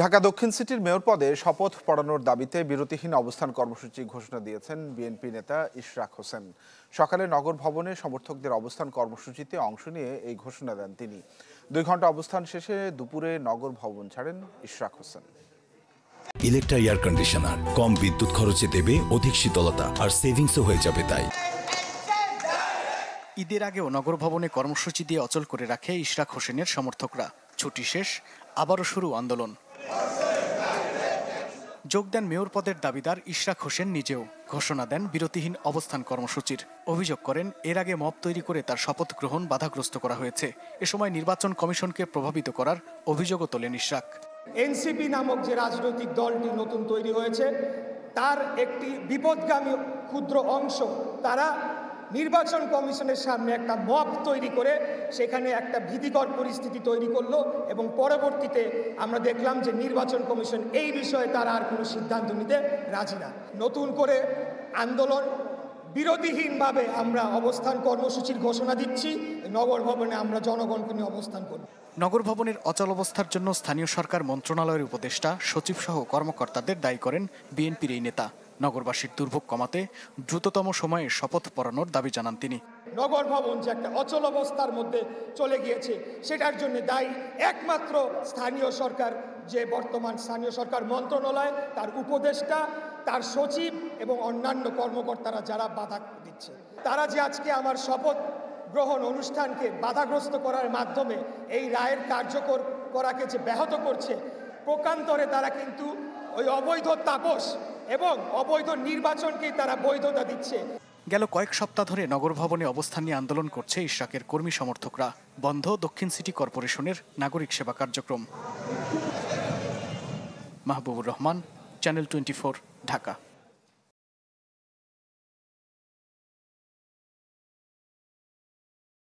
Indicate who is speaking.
Speaker 1: ঢাকা দক্ষিণ সিটির মেয়র পদে শপথ পড়ানোর দাবিতে বিরতিহীন অবস্থান কর্মসূচি ঘোষণা দিয়েছেন বিএনপি নেতা ইশরাক হোসেন। সকালে নগর ভবনে সমর্থকদের অবস্থান কর্মসূচিতে অংশ নিয়ে এই ঘোষণা দেন তিনি। 2 ঘন্টা অবস্থান শেষে দুপুরে নগর ভবন ছাড়েন Ishraque Hossain.
Speaker 2: Electra air conditioner কম বিদ্যুৎ খরচে দেবে অধিক শীতলতা আর সেভিংসও হয়ে যাবে তাই।
Speaker 3: ঈদের আগেও নগর ভবনে কর্মসূচি দিয়ে অচল করে রাখে ইশরাক হোসেনের সমর্থকরা। ছুটি শেষ, আবারও শুরু আন্দোলন। যোগ দেন মেয়র পদের দাবিদার ইশরাক হোসেন নিজেও। ঘোষণা দেন বিরতিহীন অবস্থান কর্মসূচির। অভিযোগ করেন এর আগে মব তৈরি করে তার শপথ গ্রহণ বাধাগ্রস্ত করা হয়েছে। এ সময় নির্বাচন কমিশনকে প্রভাবিত করার অভিযোগও তোলেন ইশরাক।
Speaker 4: এনসিপি নামক যে রাজনৈতিক দলটি নতুন তৈরি হয়েছে, তার একটি বিপদগামী ক্ষুদ্র অংশ তারা নির্বাচন কমিশনের সামনে একটা মব তৈরি করে সেখানে একটা ভীতিকর পরিস্থিতি তৈরি করলো এবং পরবর্তীতে আমরা দেখলাম যে নির্বাচন কমিশন এই বিষয়ে তারা আর কোনো সিদ্ধান্ত নিতে রাজি না। নতুন করে আন্দোলন বিরতিহীনভাবে আমরা অবস্থান কর্মসূচির ঘোষণা দিচ্ছি। নগর ভবনে আমরা জনগণকে নিয়ে অবস্থান করব।
Speaker 3: নগর ভবনের অচল অবস্থার জন্য স্থানীয় সরকার মন্ত্রণালয়ের উপদেষ্টা সচিব সহ কর্মকর্তাদের দায়ী করেন বিএনপির এই নেতা। নগরবাসীর দুর্ভোগ কমাতে দ্রুততম সময়ে শপথ পড়ানোর দাবি জানান তিনি।
Speaker 4: নগর ভবন যে একটা অচল অবস্থার মধ্যে চলে গিয়েছে, সেটার জন্য দায়ী একমাত্র স্থানীয় সরকার, যে বর্তমান স্থানীয় সরকার মন্ত্রণালয়, তার উপদেষ্টা, তার সচিব এবং অন্যান্য কর্মকর্তারা যারা বাধা দিচ্ছে। তারা যে আজকে আমার শপথ গ্রহণ অনুষ্ঠানকে বাধাগ্রস্ত করার মাধ্যমে এই রায়ের কার্যকর করাকে যে ব্যাহত করছে, প্রকান্তরে তারা কিন্তু ওই অবৈধ তাপস এবং অবৈধ নির্বাচনকেই তারা বৈধতা দিচ্ছে।
Speaker 3: গেল কয়েক সপ্তাহ ধরে নগর ভবনে অবস্থান নিয়ে আন্দোলন করছে ইশরাকের কর্মী সমর্থকরা। বন্ধ দক্ষিণ সিটি কর্পোরেশনের নাগরিক সেবা কার্যক্রম। মাহবুবুর রহমান, চ্যানেল 24, ঢাকা।